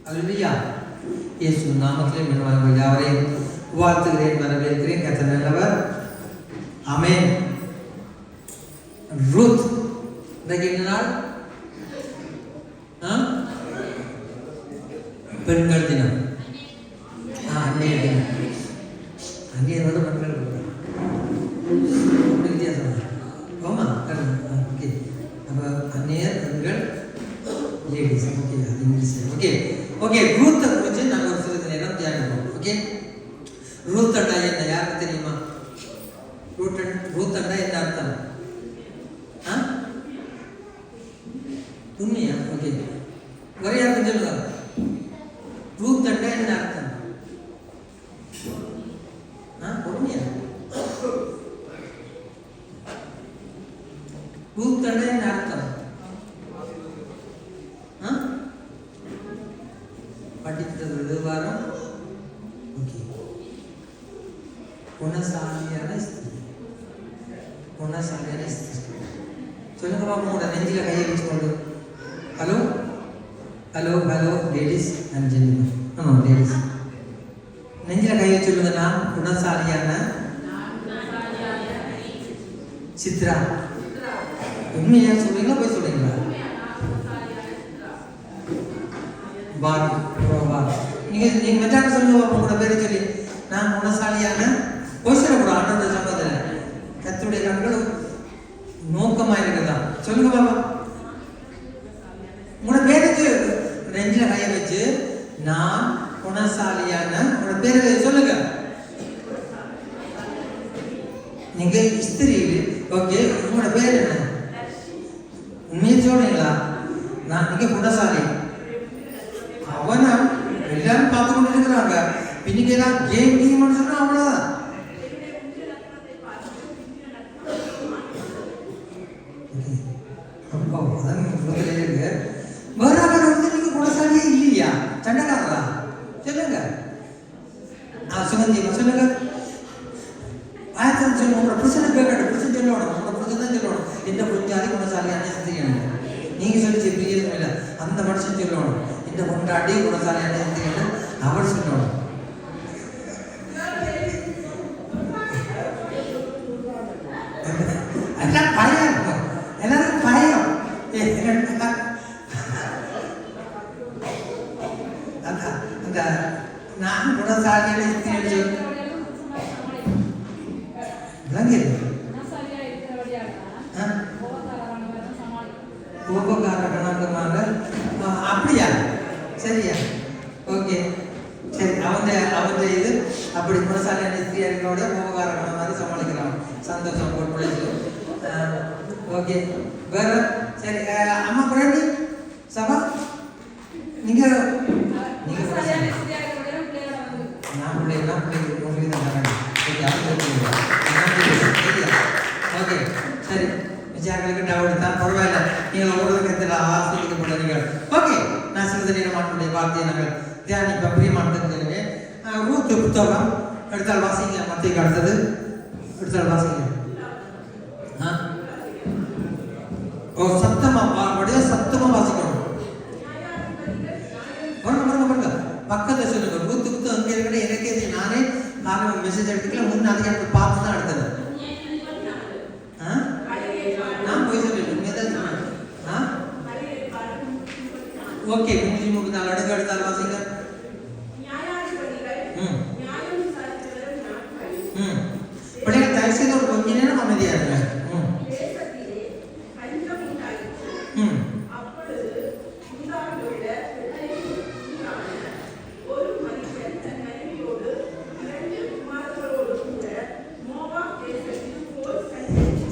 அல்லேலூயா. இயேசு நாமத்திலே மீண்டும் யாவரையும் வாழ்த்துகிறேன், வரவேற்கிறேன். கர்த்தர் நல்லவர். ஆமென். ரூத் இன்றைக்கு என்ன நாள்? பெண்கள் தினம். அந்நிய தினம். அந்நியர் வந்து பெண்கள் வித்தியாசம். ஆமா, ஓகே. அப்போ அந்நியர், பெண்கள், லேடிஸ். ஓகே, அது இங்கிலீஷ். Okay okay. ரூத்தை குறித்து நாங்கள் ஒரு சிறிது நேரம் தியானிப்போம். ஓகே, ரூத் அண்டா என்ன யாருக்கு தெரியுமா? ரூத் அண்டா என்ன அர்த்தம்? உண்மையா? ஓகே, ஒரே அர்த்தம் சொல்லுங்க. ரூத் அண்டா என்ன அர்த்தம்? உண்மையா? ரூத் அண்டா என்ன அர்த்தம்? படித்தது வாரம். ஓகே, குணசாலியான ஸ்திரீ. குணசாலியான ஸ்திரீ சொல்லுங்க பாப்பா. உங்களோட நெஞ்சில கையை வச்சுக்கொண்டு. Hello hello hello ladies and gentleman. ஆமாம், லேடிஸ் நெஞ்சில கையை சொல்லுங்க. நான் குணசாலியான சித்ரா. உண்மையா சொல்றீங்களா போய் சொல்றீங்களா? பாரு நீங்க மெட்டாக சொல்லுங்க பாப்பா. உங்களோட பேரை சொல்லி நான் குணசாலியான போய் சொல்லக்கூடாது. ஆண்டோட சம்பத்தில் கர்த்தருடைய கண்கள் நோக்கமா இருக்குதா? சொல்லுங்க பாப்பா. உங்களோட பேருக்கு நெஞ்சில கைய வச்சு நான் குணசாலியான உங்களோட பேரை சொல்லுங்க. நீங்க ஸ்திரீ. ஓகே, உங்களோட பேர் என்ன? உண்மையை சொல்றீங்களா? நான் நீங்க குணசாலி. அவனை எல்லாரும் பார்த்து கொண்டு இருக்கிறாங்க. இன்னைக்கு எல்லாம் கேம் டீம்னு சொன்னா அவ்வளவுதான். வேற வந்து நீங்க குணசாலியே இல்லையா? சண்டைக்காரரா? சொல்லுங்க. சுகந்தி சொல்லுங்க. ஆயத்தம் சொல்லுங்க. உங்களோட பிரச்சனை கேட்கணும். பிரச்சனை சொல்லணும். உங்களோட பிரச்சனை தான் சொல்லணும். இந்த பொஞ்சாதி குணசாலியான சிந்திக்கணும். நீங்க சொல்லி பிரியதும் இல்லை. அந்த மனுஷன் சொல்லணும். இந்த பொண்டாட்டி குணசாலியான சிந்திக்கணும். அவர் சொல்லணும். எல்லாம் பயம் இருக்கும். எல்லாருக்கும் பயம். அந்த நான் குணசாலியான சிந்திக்கணும் அப்படியா? சரியா? ஓகே, சரி. அவங்க இது அப்படி குணசாலியான ஸ்திரீகளோட கோபகாரமான மாதிரி சமாளிக்கலாம். சந்தோஷம் பிள்ளைக்கு. ஓகே, வேற? சரி, அம்மா பிராண்டி சபா நீங்க நான் பிள்ளைலாம் பிள்ளைங்க உங்களுக்கு தான் தரேன். ஓகே, சரி. விஜயாக்களுக்கு டவுட் தான், பரவாயில்ல. நீங்கள் ஒவ்வொரு கருத்தில் ஆசிரியப்படுறீங்க. ஓகே, நான் சிறிது நேரம் ஆண்டுடைய வார்த்தையை நாங்கள் தியானிப்போம். பிரியமானதுன்னு ரூத் புத்தகம் எடுத்தால் வாசிங்க. மத்திய அடுத்தது எடுத்தால் வாசிங்க. சத்தமா வாசிக்கணும். பாருங்க பக்கத்தை சொல்லுங்க. ரூத் புத்தகம் அங்கே இருக்கிற எனக்கே நானே மெசேஜ் எடுத்துக்கல. முன்ன அதுக்கு பார்த்து தான் எடுத்தது. நான் போய் சொல்லிட்டு ஓகே. 334 அடுக்கு எடுத்தால் வாசிங்க. பிள்ளைங்க தயவு செய்து ஒரு கொஞ்ச நேரம் அமைதியா இருங்க.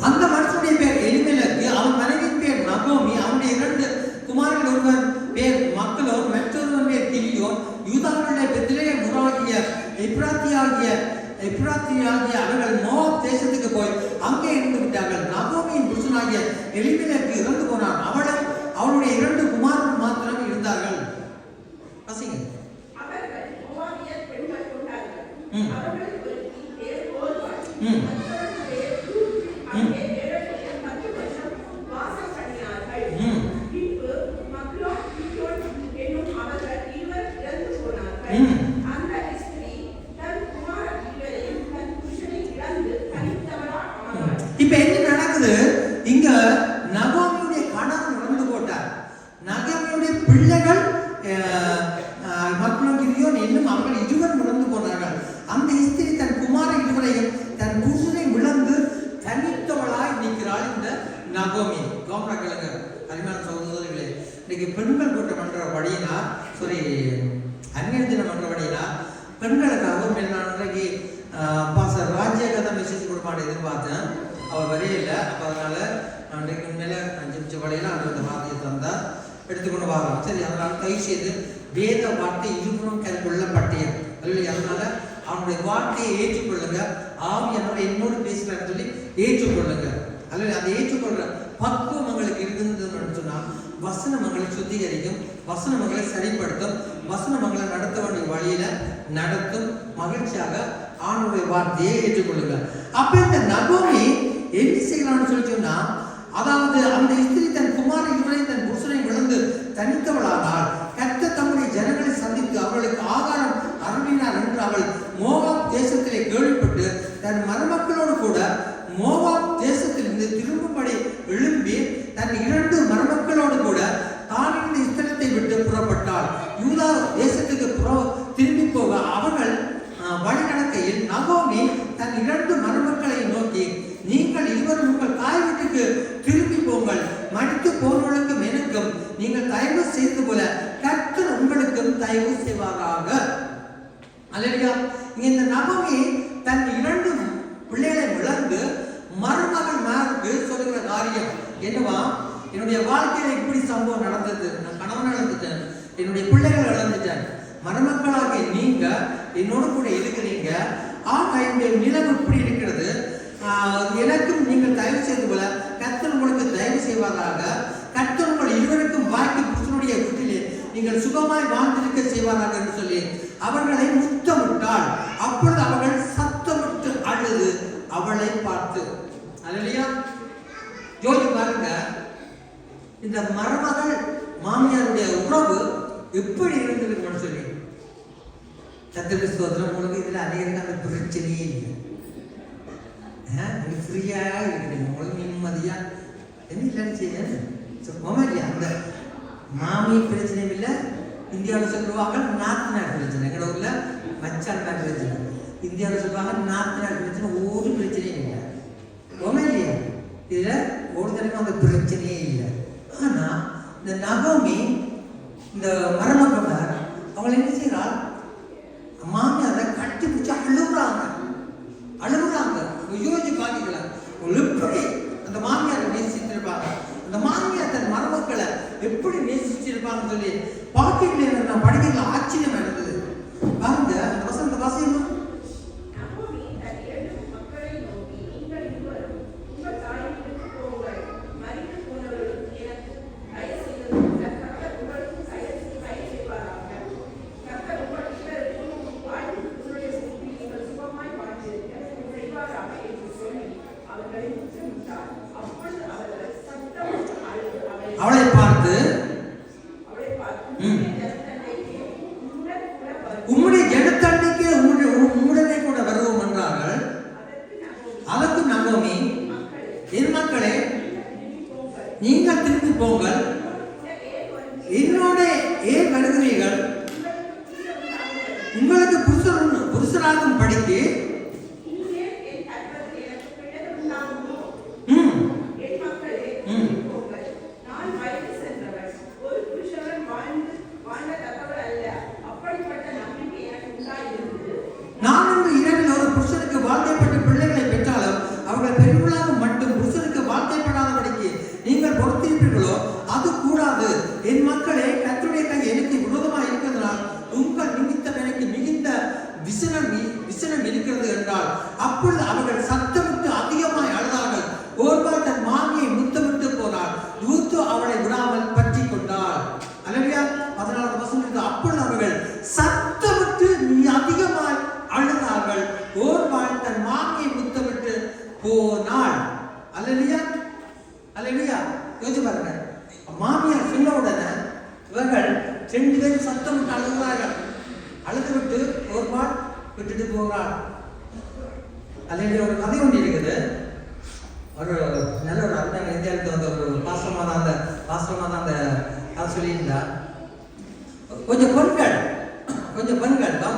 அந்த மனுஷனுடைய பேர் எலிமெலக்கு. அவன் மனைவியின் பேர் நகோமி. அவனுடைய 2 குமாரர்கள், ஒருவன் பேர் மக்களோர், மற்றொருவன் பேர் கிலியோன். யூதாவுடைய பெத்லெகேம் ஊராகிய எப்ராத்தியாகிய அவர்கள் மோவாப் தேசத்துக்கு போய் அங்கே இருந்து விட்டார்கள். நகோமியின் புருஷனாகிய எலிமெலக்கு இறந்து போனான். அவளும் அவளுடைய 2 குமாரர்கள் மாத்திரம் இருந்தார்கள். வாசிங்க. பிள்ளைகள் மக்களும் கிரியோன் இன்னும் அவர்கள் இருவர் இழந்து போனார்கள். அந்த ஸ்திரீ தன் குமார இருவரையும் தன் புருஷனை இழந்து தனித்தவளாய் நிற்கிறாள் இந்த நகோமி. கவனக்கிழங்க அருமையான சகோதரர்களே, இன்னைக்கு பெண்கள் கூட்டம் பண்றபடினா அந்நியத்தினம் பண்றபடினா பெண்களுக்காக நான் இன்றைக்கு பாஸ்டர் ராஜ்யகதை மெசேஜ் கொடுப்பான்னு எதிர்பார்த்தேன். அவள் வரையில்லை. அப்போ அதனால நான் இன்றைக்கு உண்மையில 5 நிமிஷம் வழியில் அந்த வார்த்தையை தந்தா எடுத்துக்கொண்டு வரோம். சரி, அதனால தயவு செய்து வேத வார்த்தை இருபுறம் கைக்குள்ள பட்டியல் அல்ல. அதனால அவனுடைய வார்த்தையை ஏற்றுக்கொள்ளுங்க. ஆவியானவர் என்னோடு பேசுகிறான்னு சொல்லி ஏற்றுக்கொள்ளுங்க. அல்ல அதை ஏற்றுக்கொள்ற பக்குவம் உங்களுக்கு இருக்குதுன்னு சொன்னால் வசனம் மங்களை சுத்திகரிக்கும், வசனம் மங்களை சரிப்படுத்தும், வசனம் மங்களை நடத்த வேண்டிய வழியில நடத்தும். மகிழ்ச்சியாக ஆணுடைய வார்த்தையை ஏற்றுக்கொள்ளுங்க. அப்ப இந்த நகோமி என்ன செய்யலாம்னு சொல்லி சொன்னா, அதாவது அந்த ஸ்திரீ தன் குமார இருவரையும் தன் புருஷனை இழந்து தனித்தவளானால் கர்த்தர் தம்முடைய ஜனங்களை சந்தித்து அவர்களுக்கு ஆகாரம் அருளினார் என்று அவள் மோவாப் தேசத்திலே கேள்விப்பட்டு தன் மருமக்களோடு கூட மோவாப் தேசத்திலிருந்து திரும்பும்படி எழும்பி தன் 2 மருமக்களோடு கூட தான் இந்த ஸ்தலத்தை விட்டு புறப்பட்டாள். யூதா தேசத்துக்கு திரும்பி போக அவர்கள் வழிநடக்கையில் நகோமி தன் 2 மருமக்களை நோக்கி, நீங்கள் இருவரும் உங்கள் தாய் வீட்டுக்கு திரும்பி போங்கள், மடித்து போர்களுக்கும் எனக்கும் நீங்கள் தயவு செய்து போல கர்த்தர் உங்களுக்கும் தயவு செய்வாராக. அல்லேலூயா. இந்த நகோமி தன் 2 பிள்ளைகளை இழந்து மருமகள் மாருக்கு சொல்லுகிற காரியம் என்னவா, என்னுடைய வாழ்க்கையில இப்படி சம்பவம் நடந்தது, நான் கணவன் இழந்துட்டேன், என்னுடைய பிள்ளைகள் இழந்துட்டேன், மருமக்களாக நீங்க என்னோட கூட இருக்கிறீங்க, ஆனா என்னுடைய நிலம் இப்படி இருக்கிறது, எனக்கும் நீங்கள் தயவு செய்து போல கர்த்தர் உங்களுக்கு தயவு செய்வதாக, கர்த்தர் உங்கள் இருவருக்கும் வாய்க்கு புருஷனுடைய வீட்டிலே நீங்கள் சுகமாய் வாழ்ந்திருக்க செய்வார்கள் என்று சொல்லி அவர்களை முத்தமிட்டாள். அப்பொழுது அவர்கள் சத்தமிட்டு அழுது அவளை பார்த்து. அல்லேலூயா. யோசி பாருங்க, இந்த மருமகள் மாமியாருடைய உறவு எப்படி இருந்திருக்குன்னு சொல்லி. கர்த்தருக்கு ஸ்தோத்திரம். உங்களுக்கு இதுல அநேகருக்கு அந்த பிரச்சனையே இல்லை. ஃப்ரீயா இருக்கிறீங்க, உங்களுக்கு நிம்மதியா என்ன இல்லைன்னு செய்ய அந்த மாமி பிரச்சனையும் இல்லை. இந்தியாவில் சொல்லுவாங்க நார்த் நாட்டு பிரச்சனை, எங்களோட ஊர்ல மச்சான் நாட்டு பிரச்சனை. இந்தியாவில் சொல்லுவாங்க நார்த் நாட்டு பிரச்சனை, ஒரு பிரச்சனையும் இல்லை. இல்லையா, இதுல ஒரு தடவை அந்த பிரச்சனையே இல்லை. ஆனா இந்த நகோமி இந்த மருமகனார் அவங்களை என்ன செய்யறாள், மாமியாரை கட்டி பிடிச்சி அழுகுறாங்க. யோசிச்சு பாத்தீங்களா, எப்படி அந்த மாமியாரை நேசிச்சிருப்பாங்க, அந்த மாமியார் தன் மருமக்களை எப்படி நேசிச்சிருப்பாங்கன்னு சொல்லி பாத்தீங்களா. நான் படிக்கல, ஆச்சரியம் இருந்தது. பாருங்க அந்த வசந்த வாசியமா, அவளை பார்த்து உம்முடைய ஜனத்தண்டைக்கு உம்முடனே கூட வருவோம் என்றார்கள். அதற்கு நகோமி, என் மக்களே நீங்கள் திரும்பி போங்கள், என்னோட ஏன் வருகிறீர்கள், உங்களுக்கு புருஷராகும் படிக்கு விசனம் இருக்கிறது என்றால், அப்பொழுது அவர்கள் சத்தமிட்டு அதிகமாய் அழுதார்கள். ஒருவர் தன் மாமியை முத்தமிட்டு போனார், ரூத்து அவளை விடாமல் பற்றி கொண்டாள். அல்லேலூயா. 14வது வசனம், அப்பொழுது அவர்கள் சத்தமிட்டு அதிகமாய் அழுதார்கள், ஒருவர் தன் மாமியை முத்தமிட்டு போனாள். அல்லேலூயா. அல்லேலூயா. யோசிச்சு பாருங்க, மாமியார் சொன்ன உடனே இவர்கள் 2 பேரும் சத்தமிட்டு அழுகிறார்கள். அழுது விட்டு ஒருவர் விட்டுட்டு போகிறாள். அல்லேலூயா. ஒரு கதை ஒன்று இருக்குது. ஒரு நல்ல ஒரு அருமையான இந்தியாவுக்கு வந்து ஒரு பாஸ்டர்மா தான் அந்த கதை சொல்லியிருந்தா. கொஞ்சம் பெண்கள்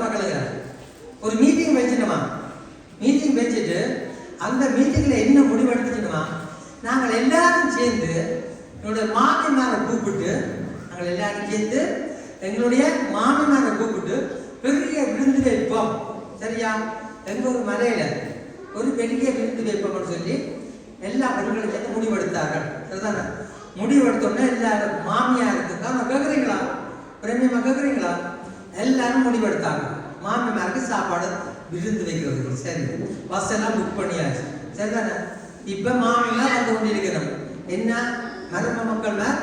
மக்களுக்கு ஒரு மீட்டிங் வச்சுட்டுமா, மீட்டிங் வச்சுட்டு அந்த மீட்டிங்கில் என்ன முடிவெடுத்துச்சுமா, நாங்கள் எல்லாரும் சேர்ந்து என்னுடைய மாமிமாரை கூப்பிட்டு பெரிய விருந்து வைப்போம். சரியா? எங்க ஒரு மலையில ஒரு பெரிய விருந்து வைப்போம்னு சொல்லி எல்லா பெண்களும் சேர்ந்து முடிவெடுத்தார்கள். சரிதானே? முடிவெடுத்தோடனே எல்லாரும் மாமியாருக்கு கேட்குறீங்களா, பிரேமியமா கேட்குறீங்களா, எல்லாரும் முடிவெடுத்தாங்க மாமியாருக்கு சாப்பாடு விருந்து வைக்கிறதுக்கு. சரி, பஸ் எல்லாம் புக் பண்ணியாச்சு. சரிதானே? இப்ப மாமியார் வந்து கொண்டிருக்கிறோம். என்ன மருமகள் மேல்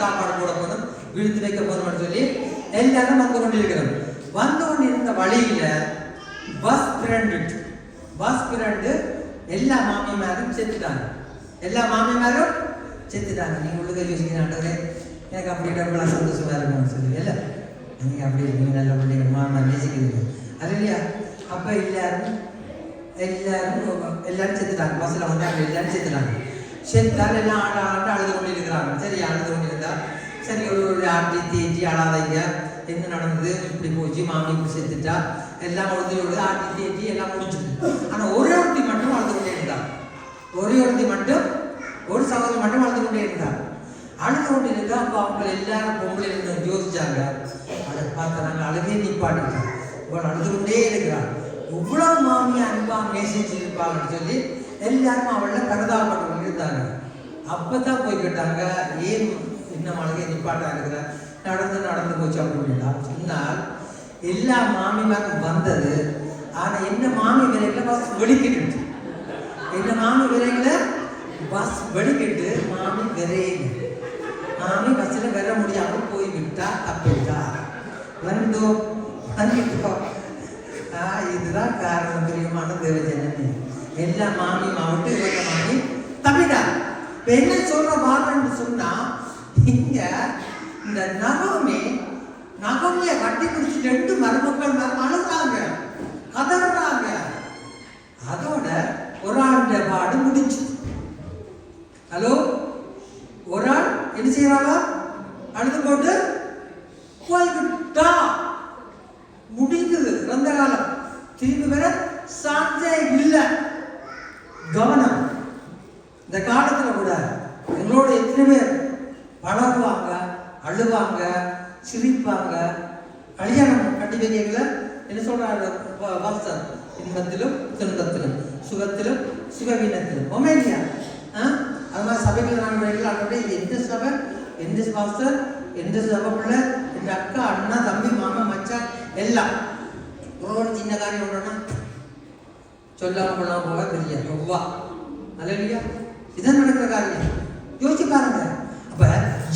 சாப்பாடு போட போதும், விழுத்து வைக்க போதும்னு சொல்லி எல்லாரும் வந்து கொண்டிருக்கிறோம். வந்து கொண்டிருந்த வழியில பஸ் பிரண்டு எல்லா மாமியாரும் செத்துட்டாங்க. நீங்க உள்ளுக்க யோசிக்கிறாண்டே, எனக்கு அப்படி இடம்லாம் சந்தோஷமா இருக்கும்னு சொல்லி இல்லை, நீங்க அப்படி இருக்கீங்க, நல்ல பிள்ளைங்க, மாமன் நேசிக்கிறீங்க அது இல்லையா? அப்ப எல்லாரும் செத்துட்டாங்க. பஸ்ல வந்து எல்லாரும் செத்துட்டாங்க. செத்தால் எல்லாம் ஆண்டு அழுது கொண்டிருக்கிறாங்க. சரி, அழுது கொண்டிருந்தா சரி, ஒரு ஆட்டி தேய்ச்சி அழாதைங்க, என்ன நடந்தது, இப்படி போச்சு, மாமி இப்படி செத்துட்டா, எல்லாம் உழுது ஆட்டி தேய்ச்சி எல்லாம் முடிச்சுது. ஆனா ஒரே ஒருத்தி மட்டும் அழுது கொண்டே இருந்தார். ஒரு சகோதரி மட்டும் அழுது கொண்டே இருந்தார். அழுது கொண்டு இருந்தா அப்போ அவங்க எல்லாரும் பொம்பளை யோசிச்சாங்க. அதை பார்த்து நாங்கள் அழுகே நிப்பாட்டிட்டோம், இவள் அழுது கொண்டே இருக்கிறாள், இவ்வளவு மாமியை அன்பா நேசிச்சிருப்பாங்கன்னு சொல்லி எல்லாரும் அவளை கருதாப்பட்டு கொண்டு இருந்தாங்க. அப்பதான் போய் கேட்டாங்க, ஏன் இன்னும் அழகே நிப்பாட்டா இருக்கிற, நடந்து போச்சு அப்படின்னா சொன்னால் எல்லா மாமிமாரும் வந்தது. ஆனா என்ன மாமி விலைகளை பஸ் வெடிக்கிட்டு, மாமி விரையில மாமி பஸ்ல வர முடியாமல் போய்விட்டா, தப்பிட்டா, வந்துட்டோம். இதுதான் காரணம். பிரியமான தேவஜனமே, எல்லா மாமி மாவட்டு இவங்க மாமி தப்பிட்டா. என்ன சொல்ற பாருன்னு சொன்னா, இங்க இந்த நகமைய கட்டி பிடிச்சி 2 மருமக்கள் அழுறாங்க, கதறாங்க. அதோட ஒரு ஆண்ட பாடு முடிஞ்சு. ஹலோ, ஒரு ஆள் என்ன செய்யறாங்க, அழுது போட்டு போய்கிட்டா, முடிந்தது. இறந்த காலம் திரும்பி வர சான்ஸே இல்லை. கவனம், இந்த காலத்துல கூட எங்களோட எத்தனை பேர் பழகுவாங்க, அழுவாங்க, சிரிப்பாங்க. கல்யாணம் கட்டி வைக்கல என்ன சொல்றாரு பாஸ்டர், இன்பத்திலும் துன்பத்திலும், சுகத்திலும் சுகவீனத்திலும். ஒமேலியா அது மாதிரி சபைகள் நான் விளையாட, எந்த சபை, எந்த பாஸ்டர், எந்த சபை பிள்ளை, எந்த அக்கா, அண்ணா, தம்பி, மாமா, மச்சான் எல்லாம் ஒரு சின்ன காரியம் ஒன்றுனா சொல்லாம கொள்ளாம போக தெரியாது. ஒவ்வா அல்லையா? இதான் நடக்கிற காரியம். யோசிச்சு பாருங்க. அப்ப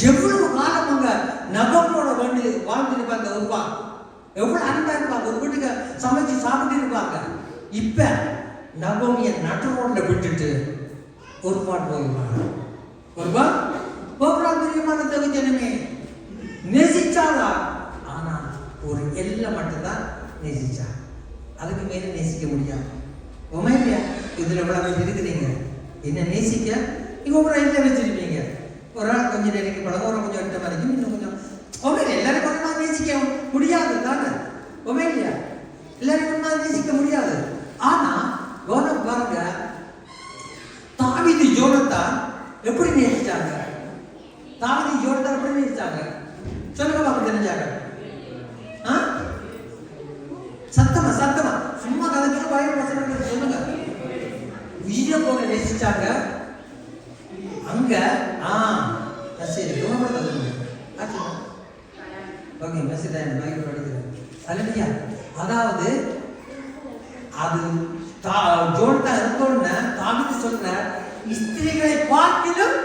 எவ்வளவு காலம் அங்க நகமோட வாழ்ந்துருப்பாங்க. ஒருவா எவ்வளவு அன்பா இருப்பாங்க, ஒரு வீட்டுக்கு சமைச்சு சாப்பிட்டு இருப்பாங்க. இப்ப நகமிய நடுரோட விட்டுட்டு ஒரு பாட்டு போகிறாள். பிரியமான தேவஜனமே, நேசிச்சாளா? ஆனா ஒரு எல்லை மட்டும்தான் நேசிச்சா, அதுக்கு மேல நேசிக்க முடியாது. உண்மையிலையா? இதுல எவ்வளவு இருக்கிறீங்க, என்ன நேசிக்க நீங்க ஒரு எல்லை வச்சிருப்பீங்க. ஒரு ஆள் கொஞ்சம் நெருங்கி பழகும், ஒரு கொஞ்சம் எட்ட வரைக்கும், இன்னும் கொஞ்சம் உண்மையில எல்லாரும் கொஞ்சமா நேசிக்க முடியாது தானே? உண்மையிலையா? எல்லாரும் கொஞ்சமா நேசிக்க முடியாது. ஆனா கவனம் பாருங்க, தாவீது யோனத்தான் எப்படி நேசிச்சாங்க? எப்படி நேசிச்சாங்க சொல்லுங்க பாக்க, தெரிஞ்சாங்க? சத்தமா சும்மா கதைக்கு பயம் சொல்லுங்க. உயிரை போல நேசிச்சாங்க அங்க. சரி, ஓகே, மெசேஜ் படிக்கிறேன். அதாவது அது ஜோன்டா இருந்தோன்னு தாவீது சொல்ற, ஸ்திரீகளை பார்க்கிலும்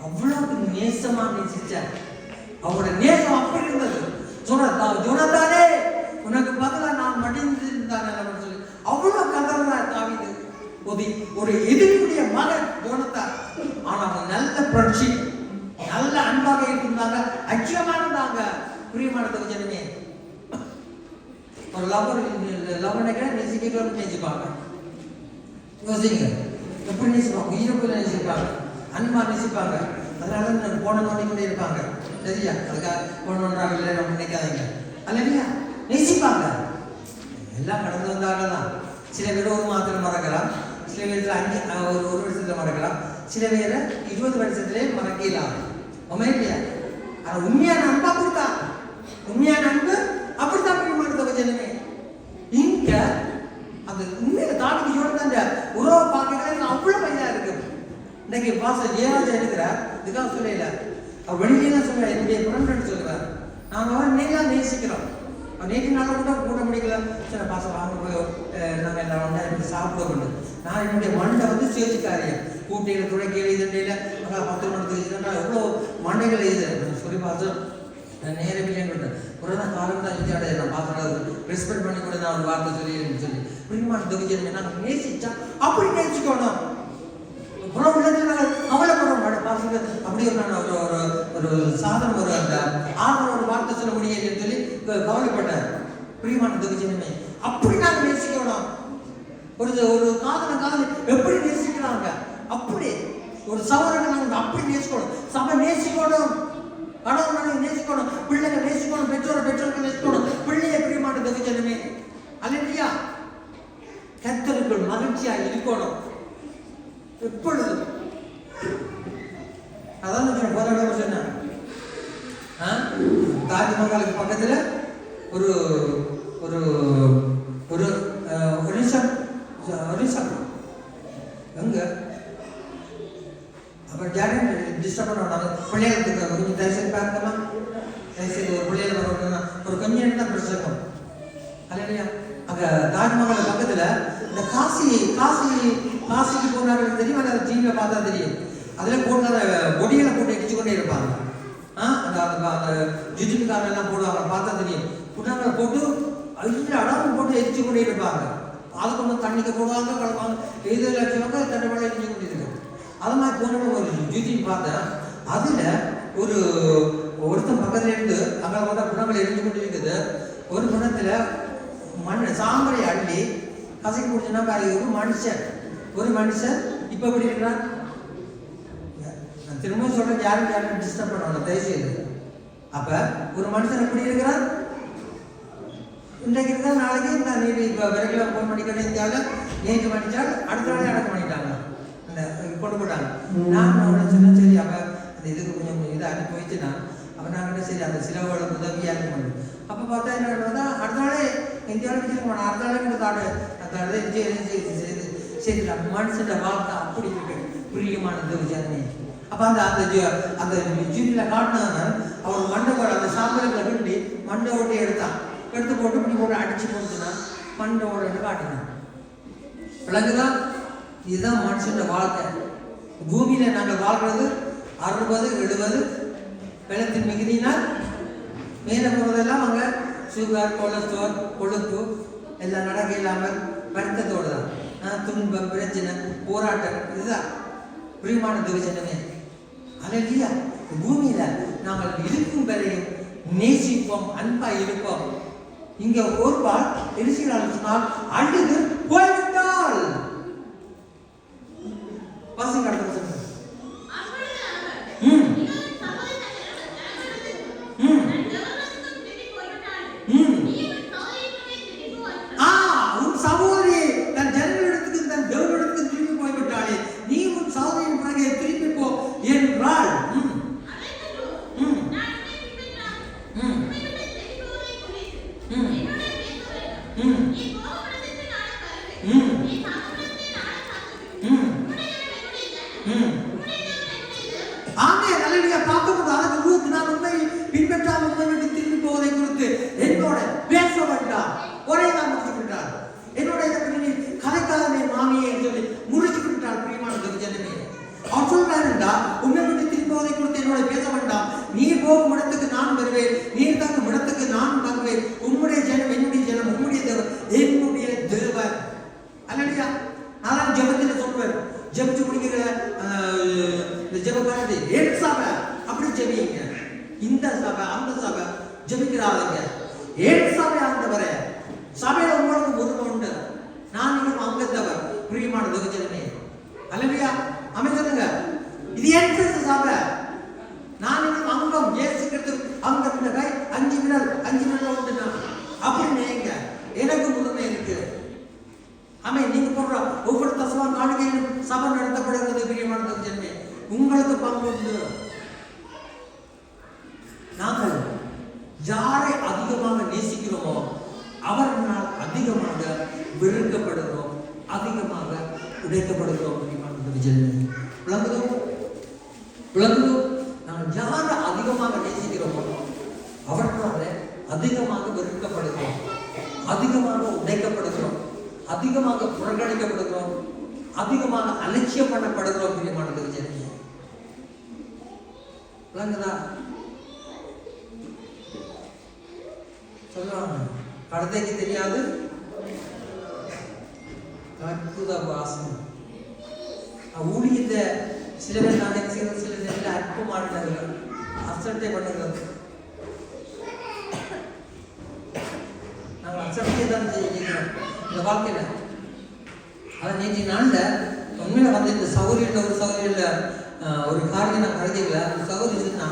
அவ்வளவு நேசமா நேசிச்சார். அவரோட நேசம் அப்படி இருந்தது. ஜோனத்தானே, உனக்கு பதிலா நான் மடிந்து இருந்தாங்க சொல்லி அவ்வளவு கதறா தாவீது. ஒரு எதிரியுடைய மகன் ஜோனத்தான். ஆனா அவங்க நல்ல புரட்சி, நல்ல அன்பாக இருந்தாங்க, ஐக்கியமானதாங்க. பிரியமானது ஜனமே, ஒரு லவனுக்கு நேசிப்பாங்க. யோசிங்க, எப்படி நேசிப்பாங்க? உயிரை போல நேசிப்பாங்க, அன்பா நேசிப்பாங்க. அதனால போன நோண்டிக்கொண்டே இருப்பாங்க. சரியா? அதுக்காக போனோன்றாங்க இல்லை நம்ம நினைக்காதீங்க. அல்லையா? நேசிப்பாங்க. எல்லாம் கடந்து வந்தாங்க தான். சில பேர் ஒரு மாதத்தில் மறக்கலாம், சில பேர் ஒரு வருஷத்தில் மறக்கலாம், சில பேர் 20 வருஷத்திலே மறக்கலாம். இல்லையா? ஆனால் உண்மையான அன்பு அப்படித்தான். உண்மையான அன்பு அப்படித்தான் பிரியமான ஜனமே. இங்க அந்த உண்மையில தாடிக்கு சொல்ற உறவை பார்க்க அவ்வளவு பையனா இருக்கு. இன்னைக்கு பாச ஏராஜா இருக்கிறார். இதுக்காக சொல்லல, அவர் வெளியே சொல்ற என்னுடைய ஃப்ரெண்ட் சொல்றார், நாங்கள் அவன் நேரம் நேசிக்கிறோம். நேற்று நாள் கூட முடிக்கல. சில பாசம் வாங்க போய் நாங்கள் எல்லாம் ஒன்றா சாப்பிடுவோம். நான் என்னுடைய மண்டை சேர்த்துக்காரியம் கூட்டையில் துடைக்கையில் இதண்டையில் 10 மணி எவ்வளோ மண்டைகள் எழுதுறேன் சொல்லி பார்த்து நேரம் இல்லைன்னு ஒரு தான் காலம் தான் இந்தியாவோட நான் பார்க்கறது ரெஸ்பெக்ட் பண்ணி கூட நான் ஒரு வார்த்தை சொல்லி பிரிமான தொகுதி நாங்கள் நேசிச்சா அப்படி நேசிக்கணும். புறம் உள்ளது நாங்கள் அவளைப்பட பாசுங்க அப்படி நான் ஒரு சாதனம் ஒரு அந்த ஆர்வம் ஒரு வார்த்தை சொல்ல முடியலன்னு சொல்லி கவலைப்பட்டார். பிரியமான தொகுதி அப்படி நாங்கள் நேசிக்கணும். ஒரு காதல் எப்படி நேசிக்கிறாங்க அப்படி ஒரு சவரனை நாங்கள் அப்படி நேசிக்கணும். சபை நேசிக்கணும், கணவன் நேசிக்கணும், பிள்ளைங்க நேசிக்கணும், பெற்றோர்கள் நேசிக்கணும். பிள்ளைய பிரியமான தொகுதி அல்லையா? கர்த்தருக்குள் மகிழ்ச்சியா இருக்கணும் எப்பொழுதும். அதான் போராட சொன்னேன். தாஜ்மஹாலுக்கு பக்கத்துல ஒரு ஒரு ஒரு எங்க அப்புறம் யாரும் டிஸ்டர்ப் பண்ண விடாது. பிள்ளைகளுக்கு கொஞ்சம் தயவுசெய்து பார்க்கலாம், தயவுசெய்து ஒரு பிள்ளைகள் வரணும்னா ஒரு கொஞ்சம் நேரம் தான் பிரச்சனை அல்லையா? அங்க தாஜ்மஹால் பக்கத்துல இந்த காசிக்கு போனார்கள் தெரியும், அதை டிவியில பார்த்தா தெரியும். அதுல போட்டு பொடிகளை போட்டு இடிச்சு கொண்டே இருப்பாங்க. அந்த ஜிஜிபிக்காரன் எல்லாம் போடுவாங்க, பார்த்தா தெரியும். புண்ணாங்களை போட்டு அடம்பு போட்டு எரிச்சு கொண்டே இருப்பாங்க. அதை கொண்டு தண்ணிக்கு போடுவாங்க, கலப்பாங்க, எது லட்சமாக தண்ணி மேலே எரிஞ்சு கொண்டு இருக்கும். அது மாதிரி போன ஒரு ஜிஜிபி பார்த்தேன். அதுல ஒருத்தன் பக்கத்துல இருந்து அங்கே பார்த்தா புண்ணாங்களை எரிஞ்சு கொண்டு இருக்குது. ஒரு குணத்துல சாம்பரை அள்ளி கசக்கி முடிச்சுன்னா ஒரு மனுஷன் இப்ப எப்படி இருக்கிறான்? நான் திரும்ப சொல்றேன், யாரும் டிஸ்டர்ப் பண்ணணும் தயவுசெய்து. அப்ப ஒரு மனுஷன் எப்படி இருக்கிறான்? இன்றைக்கு இருந்தால் நாளைக்கு நான் நீ இப்போ விரைவில் ஃபோன் பண்ணிக்கிட்டே இருந்தாலும் நேற்று பண்ணிச்சால் அடுத்த நாளே அடக்கம் பண்ணிட்டாங்க, கொண்டு போட்டாங்க. நான் அவனை சொன்னேன், சரி அப்போ அந்த இதுக்கு கொஞ்சம் இதை அனுப்பி போயிடுச்சுன்னா அப்போ நாங்கள் சரி அந்த சிலவோட உதவியாக இருக்க முடியும். அப்போ பார்த்தா என்ன பண்ணுவதா அடுத்த நாளே இந்தியாவில் வச்சுருக்க மாட்டோம், அடுத்த நாளே கொடுத்தாடு சரி மனுஷன் வார்த்தை அப்படி இருக்கு பிரியமானது ஜனமே. அப்போ அந்த ஜீவியில் காட்டினவன் அவர் மண்டை அந்த சாம்பலுக்கு விண்டி மண்டை ஓட்டி எடுத்து போட்டு இப்படி போட்டு அடிச்சு போட்டுனா மண்டை ஓட காட்டினான். விளங்குதான்? இதுதான் மனுஷன் வாழ்க்கை. பூமியில நாங்கள் வாழ்றது 60, 70 வெள்ளத்தின் மிகுதினால் மேலே போகிறதெல்லாம் அங்கே சுகர், கொலஸ்ட்ரால், கொழுப்பு எல்லாம் நடக்க இல்லாமல் வருத்தத்தோடு தான். துன்பம், பிரச்சனை, போராட்டம், இதுதான் பிரியமான துவச்சனமே. அல்லையா? பூமியில நாங்கள் இருக்கும் வரையும் நேசிப்போம், அன்பா இருப்போம். இங்க ஒருபால் எரிசிகளால் சொன்னால் அழுது போய்விட்டால் வாசி கடத்த சொன்ன உன் சகோதரி தன் ஜனங்களிடத்துக்கு தன் தேவனிடத்துக்கு திரும்பி போய்விட்டாளே, நீ உன் சகோதரியின் பிறகு திரும்பி போ என்றால் பின்பற்றாமல் திரும்பி போவதை குறித்து என்னோட பேச வேண்டாம், ஒரே தான் முடிச்சுக்கிட்டார். என்னோட கதைக்காக மாமியை சொல்லி முடிச்சுக்கிட்டார். பிரியமான ஜனமே, அவர் சொல்றாருண்டா உண்மை விட்டு திரும்பி போவதை குறித்து என்னோட பேச வேண்டாம். நீர் போகும் இடத்துக்கு நான் வருவேன், நீர் தங்கும் இடத்துக்கு நான் தங்குவேன். உம்முடைய ஜனம் என்னுடைய ஜனம், உம்முடைய தேவன் என்னுடைய தேவன். அல்லையா? நான் ஜபத்தில் சொல்வேன், ஜபிச்சு முடிக்கிற இந்த ஜபக்காரத்தை ஏன் சபை அப்படி ஜபிங்க, இந்த சபை அந்த சபை ஜபிக்கிறாங்க. ஏன் சபை ஆண்டவரே, சபையில உங்களுக்கு உரிமை உண்டு, நான் நீங்களும் அங்கத்தவர். பிரியமான ஜனமே, அல்லையா? அமைச்சருங்க, இது ஏன் சபை உங்களுக்கு பங்குண்டு. நாங்கள் யாரை அதிகமாக நேசிக்கிறோமோ அவர்களால் அதிகமாக வெறுக்கப்படுகிறோம், அதிகமாக உடைக்கப்படுகிறோம். விளங்குதோ? விளங்குதோ? நாங்கள் யாரை அதிகமாக நேசிக்கிறோமோ அவர்களால் அதிகமாக வெறுக்கப்படுகிறோம், அதிகமாக உடைக்கப்படுகிறோம், அதிகமாக புறக்கணிக்கப்படுகிறோம், அதிகமாக அலட்சியம் பண்ணப்படுகிறோம். பிரியமானது ஜனமே, விளங்குதா? சொல்லுவாங்க கடத்தைக்கு தெரியாது அற்புத வாசம். ஊழியத்தை சில பேர் நான் செய்யறது, சில பேர் அற்புதமானவர்கள் அசட்டை பண்ணுகிறது. நாங்கள் அசட்டையை தான் செய்யணும் இந்த வாழ்க்கையில. அதை நேற்று நாள்ல உண்மையில வந்து இந்த சௌகரியத்தில் ஒரு சௌகரியில் ஒரு காரியம் நான் கருதிக்கல. அந்த சௌகரியம் சொன்னா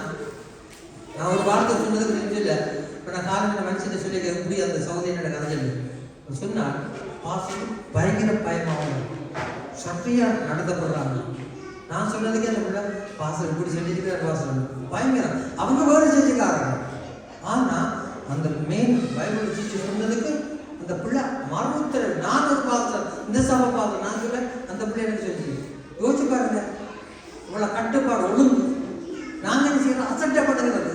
நான் ஒரு வார்த்தை சொன்னதுக்கு நினைச்சில்லை. இப்போ நான் காரணம் மனுஷன் சொல்லி எப்படி அந்த சௌகரியோட கதைகள் சொன்னால் பாசம் பயங்கர பயமாகும், சக்தியா நடத்தப்படுறாங்க. நான் சொன்னதுக்கே அந்த பிள்ளை பாசம் இப்படி சொல்லியிருக்கிற பாசம் பயங்கரம். அவங்க வேறு செஞ்சுக்காரங்க. ஆனா அந்த மெயின் பைபிள் டீச்சர் சொன்னதுக்கு அந்த பிள்ளை மறுத்தர நான் ஒரு பாசம் இந்த சபை பாசம் நான் சொல்ல அந்த பிள்ளை எனக்கு சொல்லி யோசிச்சு பாருங்க. இவ்வளவு கட்டுப்பாடு ஒழுங்கு நாங்கள் என்ன செய்யறோம்? அசட்டப்படுகிறது,